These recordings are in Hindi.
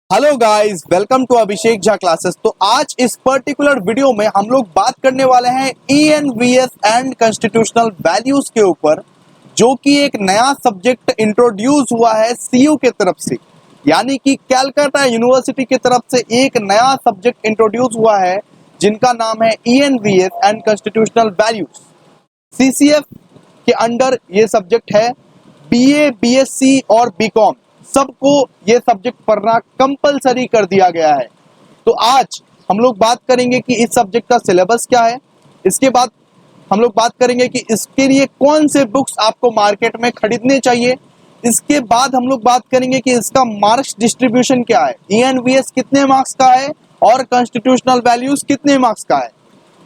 Hello guys, welcome to Abhishek Jha classes. तो आज इस पर्टिकुलर वीडियो में हम लोग बात करने वाले हैं ईएनवीएस एंड कॉन्स्टिट्यूशनल वैल्यूज के ऊपर, जो कि एक नया सब्जेक्ट इंट्रोड्यूस हुआ है सीयू के तरफ से, यानी कि कैलकाटा यूनिवर्सिटी की तरफ से एक नया सब्जेक्ट इंट्रोड्यूस हुआ है जिनका नाम है ईएनवीएस एंड कॉन्स्टिट्यूशनल वैल्यूज। सीसीएफ के अंडर ये सब्जेक्ट है। बीए, बीएससी और बीकॉम सबको ये सब्जेक्ट पढ़ना कंपलसरी कर दिया गया है। तो आज हम लोग बात करेंगे कि इस सब्जेक्ट का सिलेबस क्या है। इसके बाद हम लोग बात करेंगे कि इसके लिए कौन से बुक्स आपको मार्केट में खरीदने चाहिए। इसके बाद हम लोग बात करेंगे कि इसका मार्क्स डिस्ट्रीब्यूशन क्या है, ईएनवीएस कितने मार्क्स का है और कॉन्स्टिट्यूशनल वैल्यूज कितने मार्क्स का है।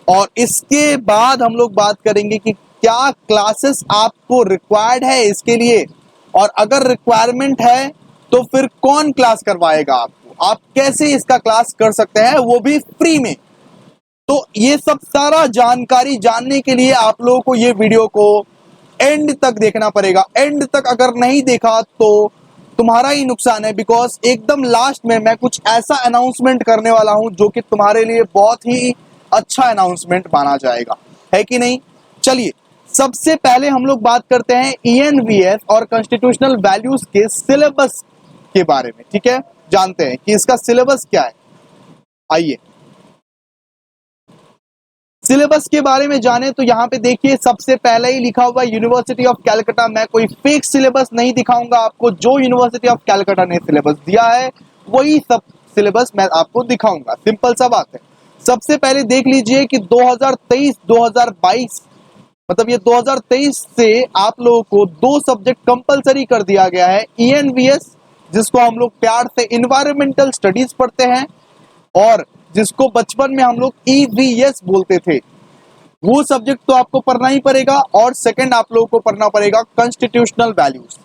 और इसके बाद हम लोग बात करेंगे कि क्या क्लासेस आपको रिक्वायर्ड है इसके लिए, और अगर रिक्वायरमेंट है तो फिर कौन क्लास करवाएगा आपको, आप कैसे इसका क्लास कर सकते हैं, वो भी फ्री में। तो ये सब सारा जानकारी जानने के लिए आप लोगों को ये वीडियो को एंड तक देखना पड़ेगा। एंड तक अगर नहीं देखा तो तुम्हारा ही नुकसान है, बिकॉज एकदम लास्ट में मैं कुछ ऐसा अनाउंसमेंट करने वाला हूं जो कि तुम्हारे लिए बहुत ही अच्छा अनाउंसमेंट माना जाएगा, है कि नहीं। चलिए, सबसे पहले हम लोग बात करते हैं ईएनवीएस और कॉन्स्टिट्यूशनल वैल्यूज के सिलेबस के बारे में। ठीक है, जानते हैं कि इसका सिलेबस क्या है। आइए सिलेबस के बारे में जाने तो यहाँ पे देखिए, सबसे पहले ही लिखा हुआ यूनिवर्सिटी ऑफ कैलकाटा। मैं कोई फेक सिलेबस नहीं दिखाऊंगा आपको, जो यूनिवर्सिटी ऑफ कैलकाटा ने सिलेबस दिया है वही सब सिलेबस मैं आपको दिखाऊंगा। सिंपल सा बात है। सबसे पहले देख लीजिए कि 2023-2022 मतलब ये 2023 से आप लोगों को दो सब्जेक्ट कंपलसरी कर दिया गया है। ईएनवीएस, जिसको हम लोग प्यार से इन्वायरमेंटल स्टडीज पढ़ते हैं, और जिसको बचपन में हम लोग ईवीएस बोलते थे, वो सब्जेक्ट तो आपको पढ़ना ही पड़ेगा। और सेकंड आप लोगों को पढ़ना पड़ेगा कॉन्स्टिट्यूशनल वैल्यूज।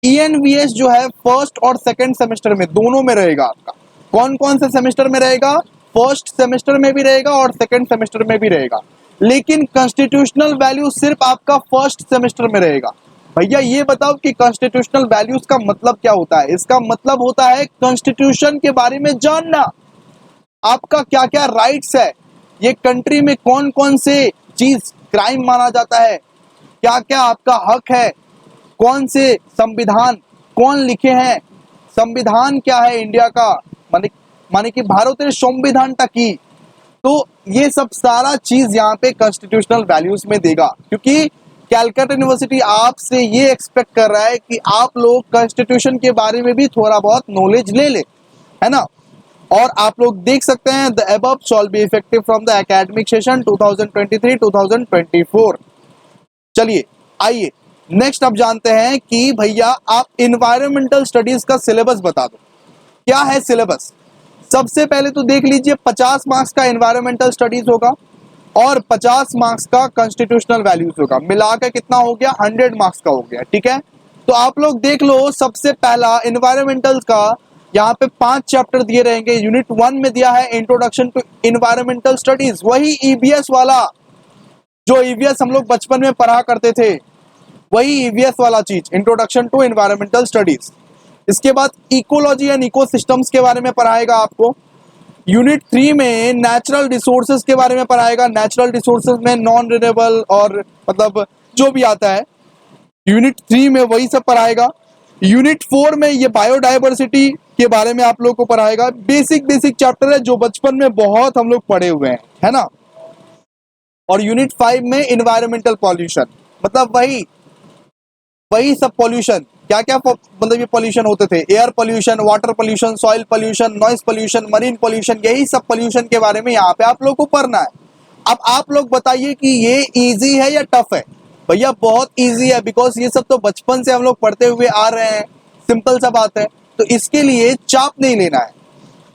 ईएनवीएस जो है फर्स्ट और सेकंड सेमेस्टर में दोनों में रहेगा आपका। कौन कौन से सेमेस्टर में रहेगा? फर्स्ट सेमेस्टर में भी रहेगा और सेकंड सेमेस्टर में भी रहेगा। लेकिन कॉन्स्टिट्यूशनल वैल्यूज सिर्फ आपका फर्स्ट सेमेस्टर में रहेगा। भैया ये बताओ कि कॉन्स्टिट्यूशनल वैल्यूज का मतलब क्या होता है? इसका मतलब होता है कॉन्स्टिट्यूशन के बारे में जानना, आपका क्या क्या राइट्स है, ये कंट्री में कौन कौन से चीज क्राइम माना जाता है, क्या क्या आपका हक है, कौन से संविधान कौन लिखे हैं, संविधान क्या है इंडिया का, माने माने कि भारतीय संविधान की। तो ये सब सारा चीज यहाँ पे कॉन्स्टिट्यूशनल वैल्यूज में देगा, क्योंकि कैलकाटा यूनिवर्सिटी आपसे ये एक्सपेक्ट कर रहा है कि आप लोग कॉन्स्टिट्यूशन के बारे में भी थोड़ा बहुत नॉलेज ले ले, है ना। और आप लोग देख सकते हैं, the above shawl be effective from the academic session 2023-2024। चलिए आइए नेक्स्ट अब जानते हैं कि भैया आप इन्वायरमेंटल स्टडीज का सिलेबस बता दो, क्या है सिलेबस। सबसे पहले तो देख लीजिए, 50 मार्क्स का इन्वायरमेंटल स्टडीज होगा और 50 मार्क्स का कॉन्स्टिट्यूशनल वैल्यूज होगा। मिलाकर कितना हो गया? 100 मार्क्स का हो गया। ठीक है, तो आप लोग देख लो, सबसे पहला इन्वायरमेंटल का यहाँ पे 5 चैप्टर दिए रहेंगे। यूनिट 1 में दिया है इंट्रोडक्शन टू इन्वायरमेंटल स्टडीज, वही ईवीएस वाला, जो ईवीएस हम लोग बचपन में पढ़ा करते थे, वही ईवीएस वाला चीज, इंट्रोडक्शन टू इन्वायरमेंटल स्टडीज। इसके बाद इकोलॉजी एंड इकोसिस्टम्स के बारे में पढ़ाएगा आपको। यूनिट 3 में नेचुरल रिसोर्सेज के बारे में पढ़ाएगा। नेचुरल रिसोर्सेज में नॉन रिन्यूएबल और मतलब जो भी आता है, यूनिट 3 में वही सब पढ़ाएगा। यूनिट 4 में ये बायोडाइवर्सिटी के बारे में आप लोग को पढ़ाएगा। बेसिक बेसिक चैप्टर है जो बचपन में बहुत हम लोग पढ़े हुए हैं, है ना। और यूनिट 5 में इन्वायरमेंटल पॉल्यूशन, मतलब वही वही सब पॉल्यूशन, क्या क्या मतलब ये पॉल्यूशन होते थे, air pollution, water pollution, soil pollution, noise pollution, marine pollution, यही सब पॉल्यूशन के बारे में यहाँ पे आप लोग को पढ़ना है। अब आप लोग बताइए कि ये इजी है या टफ है? भैया बहुत इजी है, बिकॉज ये सब तो बचपन से हम लोग पढ़ते हुए आ रहे हैं, सिंपल सा बात है। तो इसके लिए चाप नहीं लेना है।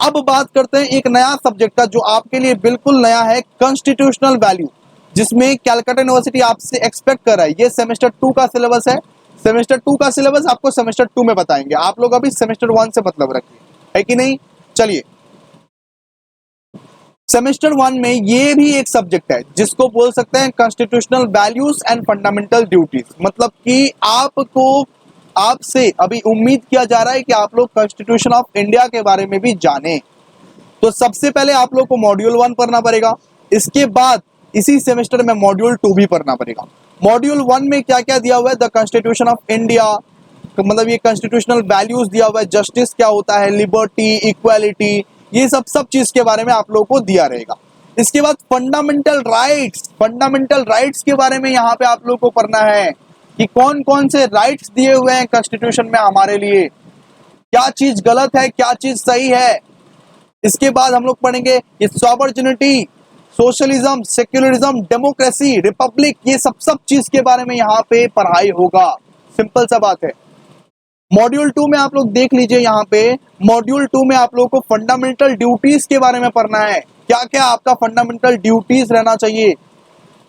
अब बात करते हैं एक नया सब्जेक्ट का जो आपके लिए बिल्कुल नया है, कॉन्स्टिट्यूशनल वैल्यू, जिसमें कैलकाटा यूनिवर्सिटी आपसे एक्सपेक्ट कर रहा है। ये सेमेस्टर 2 का सिलेबस है। सेमेस्टर 2 का सिलेबस आपको सेमेस्टर 2 में बताएंगे, आप लोग अभी सेमेस्टर 1 से मतलब रखिए, है कि नहीं। चलिए, सेमेस्टर 1 में ये भी एक सब्जेक्ट है जिसको बोल सकते हैं constitutional values and fundamental duties, मतलब कि आपको आपसे अभी उम्मीद किया जा रहा है कि आप लोग कॉन्स्टिट्यूशन ऑफ इंडिया के बारे में भी जानें। तो सबसे पहले आप लोग को मॉड्यूल 1 पढ़ना पड़ेगा, इसके बाद इसी सेमेस्टर में मॉड्यूल 2 भी पढ़ना पड़ेगा। मॉड्यूल 1 में क्या क्या दिया हुआ है, द कॉन्स्टिट्यूशन ऑफ इंडिया, मतलब ये कॉन्स्टिट्यूशनल वैल्यूज दिया हुआ है, जस्टिस क्या होता है, लिबर्टी, इक्वालिटी, ये सब चीज के बारे में आप लोगों को दिया रहेगा। इसके बाद फंडामेंटल राइट्स के बारे में यहाँ पे आप लोग को पढ़ना है कि कौन कौन से राइट्स दिए हुए हैं कॉन्स्टिट्यूशन में हमारे लिए, क्या चीज गलत है, क्या चीज सही है। इसके बाद हम लोग पढ़ेंगे ये सॉवर्जिनिटी, सोशलिज्म, सेक्युलरिज्म, डेमोक्रेसी, रिपब्लिक, ये सब चीज के बारे में यहाँ पे पढ़ाई होगा। सिंपल सा बात है। मॉड्यूल 2 में आप लोग देख लीजिए, यहाँ पे मॉड्यूल 2 में आप लोग को फंडामेंटल ड्यूटीज के बारे में पढ़ना है, क्या क्या आपका फंडामेंटल ड्यूटीज रहना चाहिए।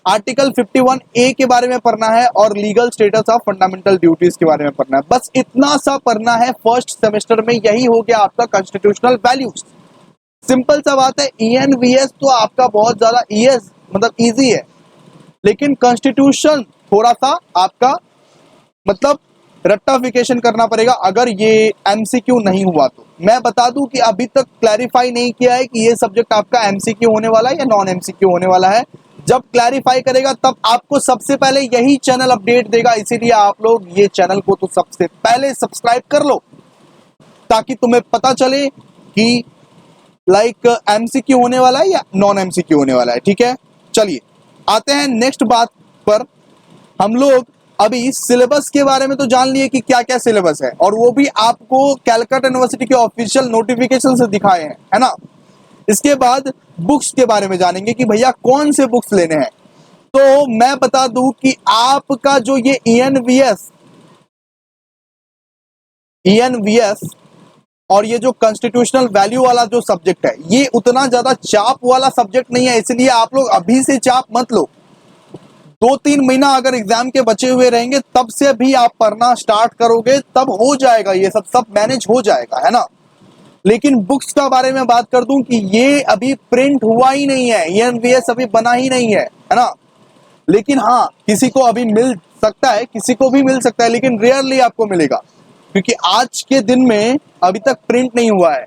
आर्टिकल 51A के बारे में पढ़ना है और legal status of fundamental duties के बारे में पढ़ना है। बस इतना सा पढ़ना है फर्स्ट सेमेस्टर में, यही हो गया आपका कॉन्स्टिट्यूशनल वैल्यूज। सिंपल सा बात है। ENVS तो आपका बहुत ज्यादा मतलब इजी है, लेकिन कॉन्स्टिट्यूशन थोड़ा सा आपका मतलब रट्टाफिकेशन करना पड़ेगा अगर ये MCQ नहीं हुआ तो। मैं बता दूं कि अभी तक क्लैरिफाई नहीं किया है कि ये सब्जेक्ट आपका MCQ होने वाला है या नॉन MCQ होने वाला है। जब क्लैरिफाई करेगा तब आपको सबसे पहले यही चैनल अपडेट देगा, इसीलिए आप लोग ये चैनल को तो सबसे पहले सब्सक्राइब कर लो ताकि तुम्हें पता चले कि लाइक MCQ होने वाला है या नॉन MCQ होने वाला है। ठीक है, चलिए आते हैं नेक्स्ट बात पर। हम लोग अभी सिलेबस के बारे में तो जान लिए कि क्या क्या सिलेबस है, और वो भी आपको कैलकाटा यूनिवर्सिटी के ऑफिशियल नोटिफिकेशन से दिखाए हैं, है ना। इसके बाद बुक्स के बारे में जानेंगे कि भैया कौन से बुक्स लेने हैं। तो मैं बता दूं कि आपका जो ये ENVS और ये जो कॉन्स्टिट्यूशनल वैल्यू वाला जो सब्जेक्ट है, ये उतना ज्यादा चाप वाला सब्जेक्ट नहीं है, इसलिए आप लोग अभी से चाप मत लो। 2-3 महीना अगर एग्जाम के बचे हुए रहेंगे तब से भी आप पढ़ना स्टार्ट करोगे, तब हो जाएगा, ये सब मैनेज हो जाएगा, है ना। लेकिन बुक्स का बारे में बात कर दूं कि ये अभी प्रिंट हुआ ही नहीं है, ENVS अभी बना ही नहीं है ना। लेकिन हाँ, किसी को अभी मिल सकता है, किसी को भी मिल सकता है, लेकिन रेयरली आपको मिलेगा क्योंकि आज के दिन में अभी तक प्रिंट नहीं हुआ है।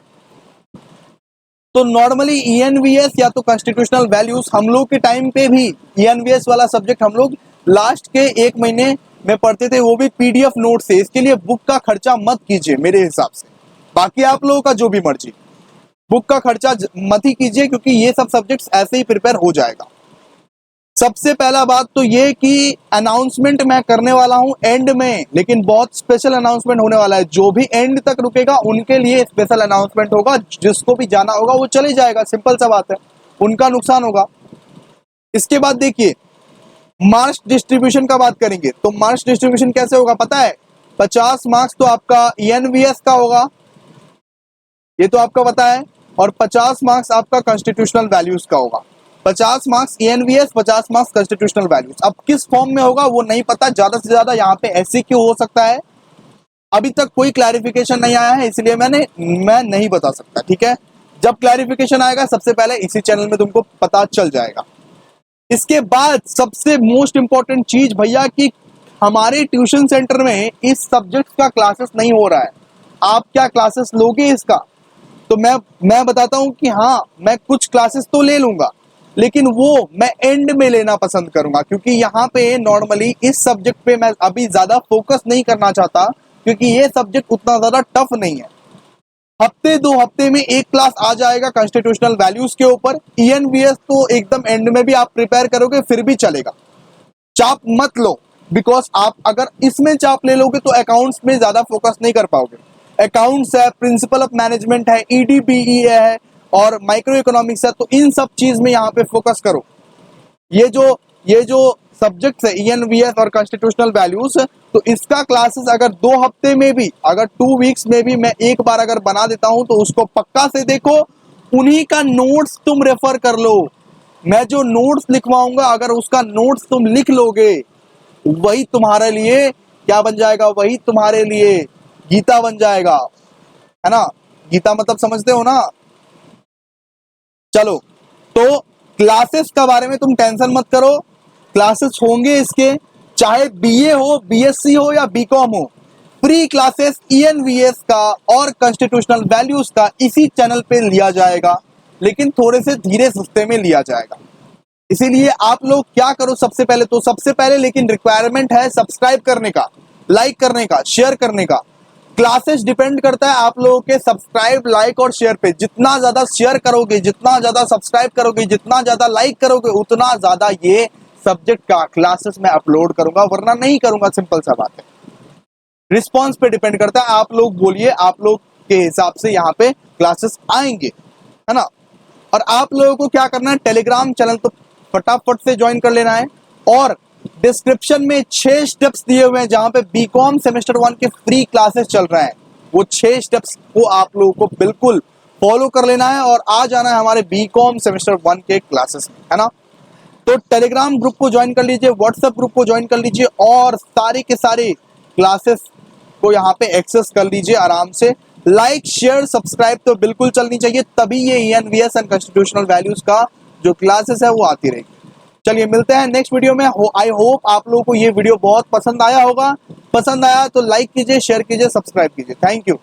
तो नॉर्मली ENVS या तो कॉन्स्टिट्यूशनल वैल्यूज, हम लोग के टाइम पे भी ENVS वाला सब्जेक्ट हम लोग लास्ट के 1 महीने में पढ़ते थे, वो भी PDF नोट से। इसके लिए बुक का खर्चा मत कीजिए मेरे हिसाब से, बाकी आप लोगों का जो भी मर्जी, बुक का खर्चा मत ही कीजिए क्योंकि ये सब सब्जेक्ट्स ऐसे ही प्रिपेयर हो जाएगा। सबसे पहला बात तो ये कि अनाउंसमेंट मैं करने वाला हूं एंड में, लेकिन बहुत स्पेशल अनाउंसमेंट होने वाला है। जो भी एंड तक रुकेगा उनके लिए स्पेशल अनाउंसमेंट होगा, जिसको भी जाना होगा वो चले जाएगा, सिंपल सा बात है, उनका नुकसान होगा। इसके बाद देखिए मार्क्स डिस्ट्रीब्यूशन का बात करेंगे, तो मार्क्स डिस्ट्रीब्यूशन कैसे होगा पता है। 50 मार्क्स तो आपका ENVS का होगा, ये तो आपका पता है, और 50 मार्क्स आपका कॉन्स्टिट्यूशनल वैल्यूज का होगा। 50 marks ENVS, 50 marks constitutional values. अब किस फॉर्म में होगा वो नहीं पता, ज्यादा से ज्यादा यहाँ पे SCQ हो सकता है। अभी तक कोई क्लैरिफिकेशन नहीं आया है, इसलिए मैं नहीं बता सकता। ठीक है, जब क्लैरिफिकेशन आएगा सबसे पहले इसी चैनल में तुमको पता चल जाएगा। इसके बाद सबसे मोस्ट इंपॉर्टेंट चीज भैया कि हमारे ट्यूशन सेंटर में इस सब्जेक्ट का क्लासेस नहीं हो रहा है। आप क्या क्लासेस लोगे इसका? तो मैं बताता हूं कि हाँ, मैं कुछ क्लासेस तो ले लूंगा, लेकिन वो मैं एंड में लेना पसंद करूंगा क्योंकि यहाँ पे नॉर्मली इस सब्जेक्ट पे मैं अभी ज्यादा फोकस नहीं करना चाहता क्योंकि ये सब्जेक्ट उतना ज्यादा टफ नहीं है। हफ्ते 2 हफ्ते में एक क्लास आ जाएगा कॉन्स्टिट्यूशनल वैल्यूज के ऊपर। ENVS तो एकदम एंड में भी आप प्रिपेयर करोगे फिर भी चलेगा, चाप मत लो, बिकॉज आप अगर इसमें चाप ले लोगे तो अकाउंट्स में ज्यादा फोकस नहीं कर पाओगे। अकाउंट्स है, प्रिंसिपल ऑफ मैनेजमेंट है, EDPE है और माइक्रो इकोनॉमिक्स है, तो इन सब चीज में यहाँ पे फोकस करो। ये जो सब्जेक्ट्स है ENVS और कॉन्स्टिट्यूशनल वैल्यूज, तो इसका क्लासेस अगर 2 हफ्ते में भी, अगर 2 वीक्स में भी मैं एक बार अगर बना देता हूं तो उसको पक्का से देखो, उन्हीं का नोट्स तुम रेफर कर लो। मैं जो नोट्स लिखवाऊंगा अगर उसका नोट्स तुम लिख लोगे, वही तुम्हारे लिए क्या बन जाएगा, वही तुम्हारे लिए गीता बन जाएगा, है ना। गीता मतलब समझते हो ना। चलो, तो क्लासेस का बारे में तुम टेंशन मत करो, क्लासेस होंगे इसके, चाहे BA हो, BSc हो या BCom हो, फ्री क्लासेस ENVS का और कॉन्स्टिट्यूशनल वैल्यूज का इसी चैनल पे लिया जाएगा, लेकिन थोड़े से धीरे सस्ते में लिया जाएगा। इसीलिए आप लोग क्या करो, सबसे पहले लेकिन रिक्वायरमेंट है सब्सक्राइब करने का, लाइक करने का, शेयर करने का। क्लासेस डिपेंड करता है आप लोगों के सब्सक्राइब, लाइक और शेयर पे। जितना ज्यादा शेयर करोगे, जितना ज्यादा सब्सक्राइब करोगे, जितना ज्यादा लाइक करोगे, उतना ज्यादा ये सब्जेक्ट का क्लासेस में अपलोड करूंगा, वरना नहीं करूंगा। सिंपल सा बात है। रिस्पॉन्स पे डिपेंड करता है। आप लोग बोलिए, आप लोग के हिसाब से यहाँ पे क्लासेस आएंगे, है ना। और आप लोगों को क्या करना है, टेलीग्राम चैनल तो फटाफट से ज्वाइन कर लेना है। और डिस्क्रिप्शन में 6 स्टेप्स दिए हुए हैं, जहां पे बीकॉम सेमेस्टर 1 के फ्री क्लासेस चल रहे हैं। वो 6 स्टेप्स को आप लोगों को बिल्कुल फॉलो कर लेना है और आ जाना है हमारे बीकॉम सेमेस्टर 1 के क्लासेस में, है ना। तो टेलीग्राम ग्रुप को ज्वाइन कर लीजिए, व्हाट्सएप ग्रुप को ज्वाइन कर लीजिए और सारे के सारे क्लासेस को यहाँ पे एक्सेस कर लीजिए आराम से। लाइक, शेयर, सब्सक्राइब तो बिल्कुल चलनी चाहिए, तभी ये ENVS एंड कॉन्स्टिट्यूशनल वैल्यूज का जो क्लासेस है वो आती रहेगी। चलिए मिलते हैं नेक्स्ट वीडियो में। आई होप आप लोगों को ये वीडियो बहुत पसंद आया होगा। पसंद आया तो लाइक कीजिए, शेयर कीजिए, सब्सक्राइब कीजिए। Thank you.